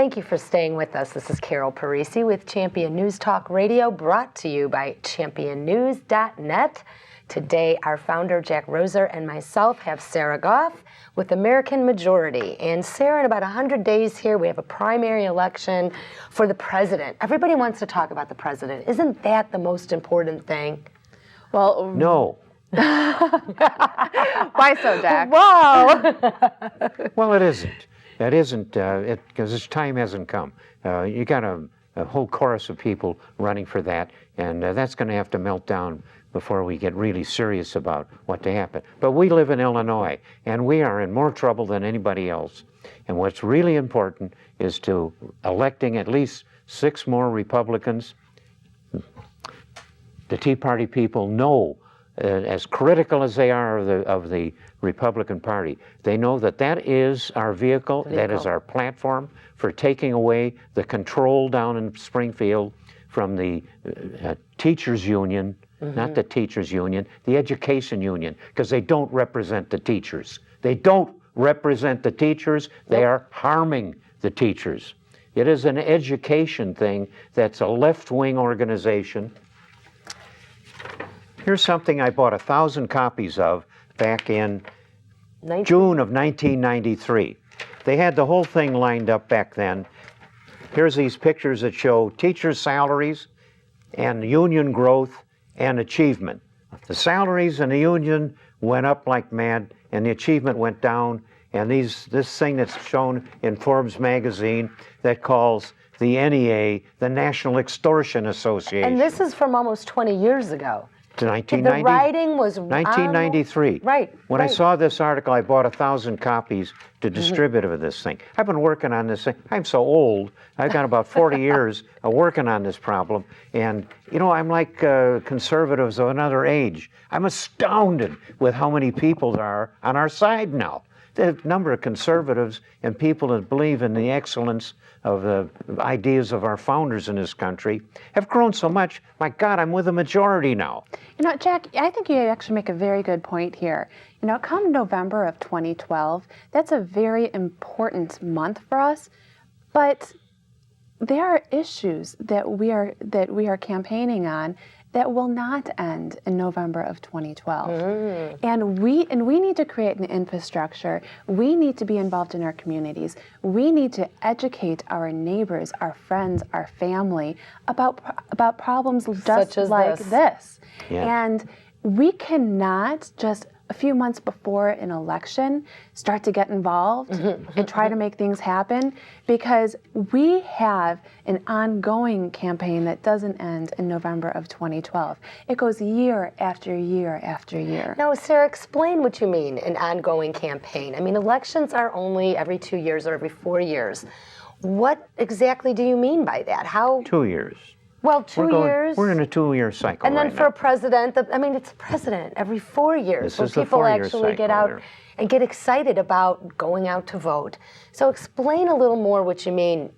Thank you for staying with us. This is Carol Parisis with Champion News Talk Radio, brought to you by championnews.net. Today, our founder, Jack Roeser, and myself have Sarah Gough with American Majority. And Sarah, in about 100 days here, we have a primary election for the president. Everybody wants to talk about the president. Isn't that the most important thing? Well, no. Why so, Jack? Wow. Well, it isn't. That isn't, because its time hasn't come. You got a whole chorus of people running for that, and that's going to have to melt down before we get really serious about what to happen. But we live in Illinois, and we are in more trouble than anybody else. And what's really important is to electing at least 6 more Republicans. The Tea Party people know, as critical as they are of the Republican Party, they know that that is our vehicle, that is our platform for taking away the control down in Springfield from the teachers' union, not the teachers' union, the education union, because they don't represent the teachers. They don't represent the teachers. They are harming the teachers. It is an education thing that's a left-wing organization. Here's something I bought 1,000 copies of back in June of 1993. They had the whole thing lined up back then. Here's these pictures that show teachers' salaries and union growth and achievement. The salaries and the union went up like mad, and the achievement went down. And this thing that's shown in Forbes magazine that calls the NEA the National Extortion Association. And this is from almost 20 years ago. To 1990, the writing was 1993. Right. When I saw this article, I bought 1,000 copies to distribute of this thing. I've been working on this thing. I'm so old. I've got about 40 years of working on this problem. And, you know, I'm like conservatives of another age. I'm astounded with how many people there are on our side now. The number of conservatives and people that believe in the excellence of the ideas of our founders in this country have grown so much. My God, I'm with a majority now. You know, Jack, I think you actually make a very good point here. You know, come November of 2012, that's a very important month for us, but there are issues that we are campaigning on that will not end in November of 2012. And we need to create an infrastructure. We need to be involved in our communities. We need to educate our neighbors, our friends, our family about problems just like this. Yeah. And we cannot just a few months before an election start to get involved and try to make things happen, because we have an ongoing campaign that doesn't end in November of 2012. It goes year after year after year. Now, Sarah, explain what you mean, an ongoing campaign. I mean, elections are only every 2 years or every 4 years. What exactly do you mean by that? How? 2 years. Well, 2 years. We're in a 2-year cycle. And then right for now. a president, I mean, it's a president every 4 years. This is so the people 4-year actually get cycle out there. and get excited about going out to vote. So explain a little more what you mean,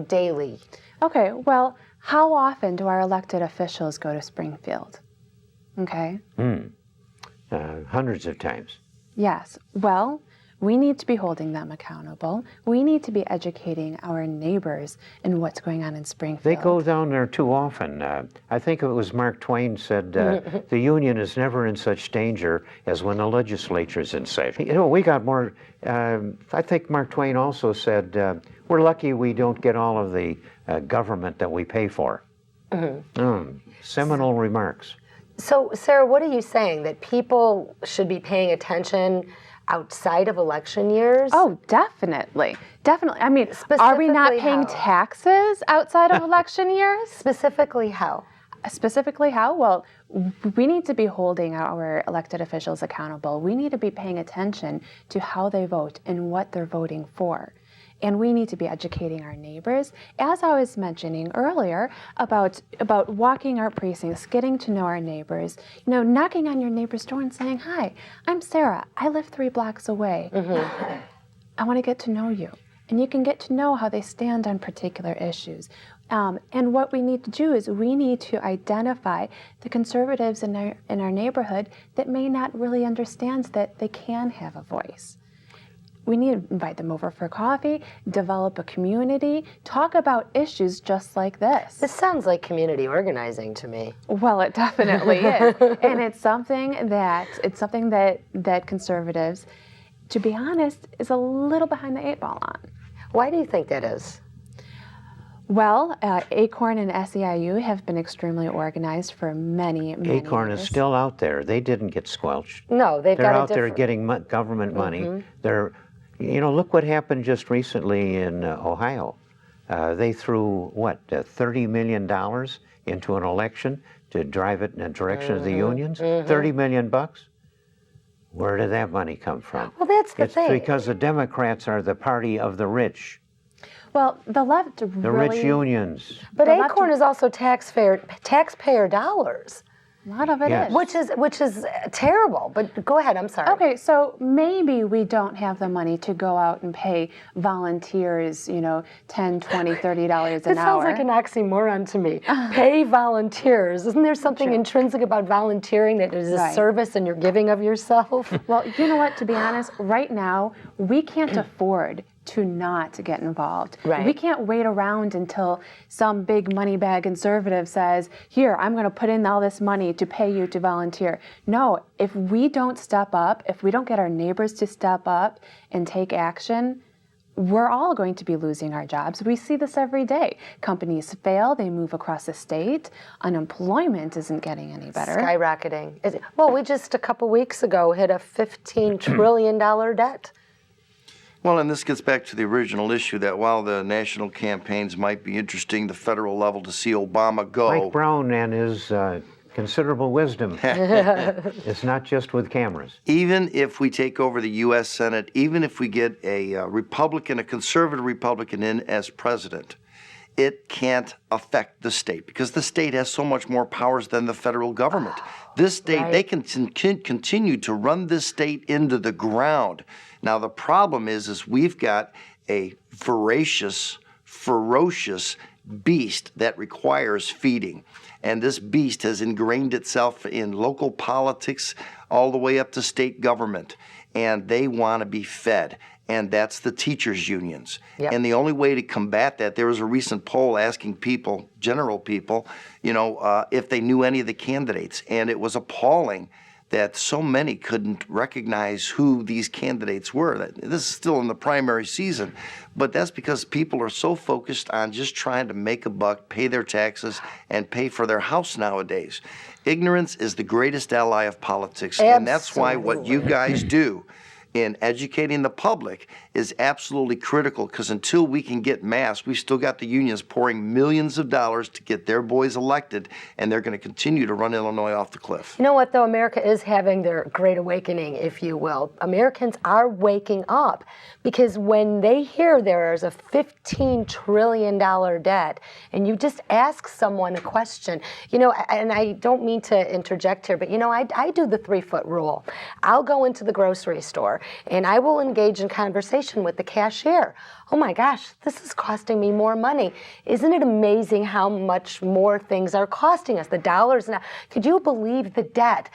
daily. Okay, well, how often do our elected officials go to Springfield? Okay. Hundreds of times. Yes. Well, we need to be holding them accountable. We need to be educating our neighbors in what's going on in Springfield. They go down there too often. I think it was Mark Twain said, the union is never in such danger as when the legislature's in session. You know, we got more, I think Mark Twain also said, we're lucky we don't get all of the government that we pay for. Seminal remarks. So, Sarah, what are you saying? That people should be paying attention outside of election years? Oh, definitely. Definitely. I mean, are we not paying taxes outside of election years? Specifically how? Specifically how? Well, we need to be holding our elected officials accountable. We need to be paying attention to how they vote and what they're voting for. And we need to be educating our neighbors, as I was mentioning earlier, about walking our precincts, getting to know our neighbors, knocking on your neighbor's door and saying, "Hi, I'm Sarah. I live 3 blocks away. I want to get to know you." And you can get to know how they stand on particular issues. And what we need to do is we need to identify the conservatives in our neighborhood that may not really understand that they can have a voice. we need to invite them over for coffee, develop a community, talk about issues just like this. This sounds like community organizing to me. Well, it definitely is. And it's something that conservatives, to be honest, is a little behind the 8 ball on. Why do you think that is? Well, ACORN and SEIU have been extremely organized for many ACORN years. is still out there. They didn't get squelched. No, they're out there getting government money. They're, look what happened just recently in Ohio. They threw, $30 million into an election to drive it in the direction of the unions? $30 million bucks? Where did that money come from? Well, that's the thing. It's because the Democrats are the party of the rich. Well, the left The really... rich unions. But ACORN is also taxpayer dollars. A lot of it Yes. is. Which is terrible. But go ahead, I'm sorry. Okay, so maybe we don't have the money to go out and pay volunteers, $10, $20, $30 an hour. This sounds like an oxymoron to me. Pay volunteers. Isn't there something intrinsic about volunteering that is a service and you're giving of yourself? Well, you know what, to be honest, right now, we can't afford to not get involved. Right. We can't wait around until some big money bag conservative says, here, I'm going to put in all this money to pay you to volunteer. No, if we don't step up, if we don't get our neighbors to step up and take action, we're all going to be losing our jobs. We see this every day. Companies fail, they move across the state. Unemployment isn't getting any better. Skyrocketing. Well, we just a couple weeks ago hit a $15 trillion debt. Well, and this gets back to the original issue that while the national campaigns might be interesting, the federal level to see Obama go. Mike Brown and his considerable wisdom. It's not just with cameras. Even if we take over the U.S. Senate, even if we get a Republican, a conservative Republican in as president, it can't affect the state because the state has so much more powers than the federal government. This state, they can continue to run this state into the ground. Now, the problem is we've got a voracious, ferocious beast that requires feeding. And this beast has ingrained itself in local politics all the way up to state government. And they want to be fed. And that's the teachers' unions. Yep. And the only way to combat that, there was a recent poll asking people, general people, if they knew any of the candidates. And it was appalling that so many couldn't recognize who these candidates were. This is still in the primary season, but that's because people are so focused on just trying to make a buck, pay their taxes, and pay for their house nowadays. Ignorance is the greatest ally of politics, and that's why what you guys do in educating the public is absolutely critical, because until we can get mass, we've still got the unions pouring millions of dollars to get their boys elected, and they're going to continue to run Illinois off the cliff. You know what, though? America is having their great awakening, if you will. Americans are waking up, because when they hear there's a $15 trillion debt, and you just ask someone a question, and I don't mean to interject here, but I do the 3-foot rule. I'll go into the grocery store, and I will engage in conversation with the cashier. Oh my gosh, this is costing me more money. Isn't it amazing how much more things are costing us? The dollars now. Could you believe the debt?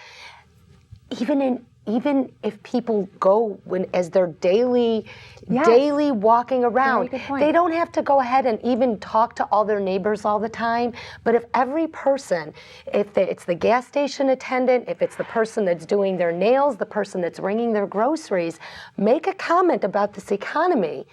Even if people go as their daily walking around, they don't have to go ahead and even talk to all their neighbors all the time. But if every person, if it's the gas station attendant, if it's the person that's doing their nails, the person that's ringing their groceries, make a comment about this economy,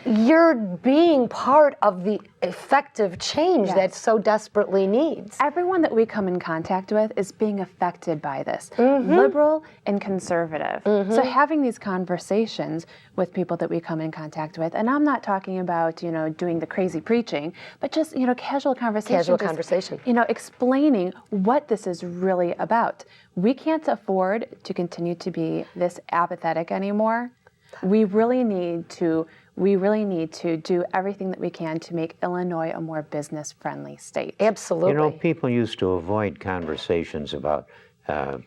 you're being part of the effective change that so desperately needs. Everyone that we come in contact with is being affected by this, liberal and conservative. So having these conversations with people that we come in contact with, and I'm not talking about, doing the crazy preaching, but just, casual conversation. Casual conversation. Explaining what this is really about. We can't afford to continue to be this apathetic anymore. We really need to do everything that we can to make Illinois a more business-friendly state. Absolutely. People used to avoid conversations about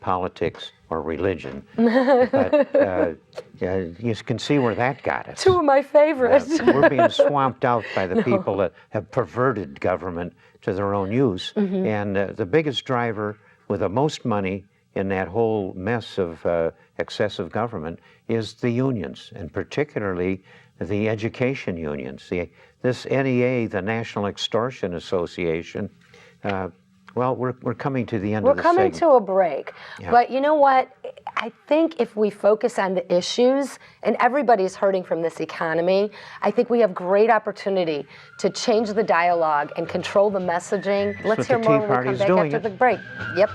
politics or religion, but you can see where that got us. Two of my favorites. We're being swamped out by the people that have perverted government to their own use, and the biggest driver with the most money in that whole mess of excessive government is the unions, and particularly the education unions. This NEA, the National Extortion Association, well, we're coming to the end of the segment. We're coming to a break. Yeah. But you know what? I think if we focus on the issues, and everybody's hurting from this economy, I think we have great opportunity to change the dialogue and control the messaging. Let's hear more when we come back after the break. Yep.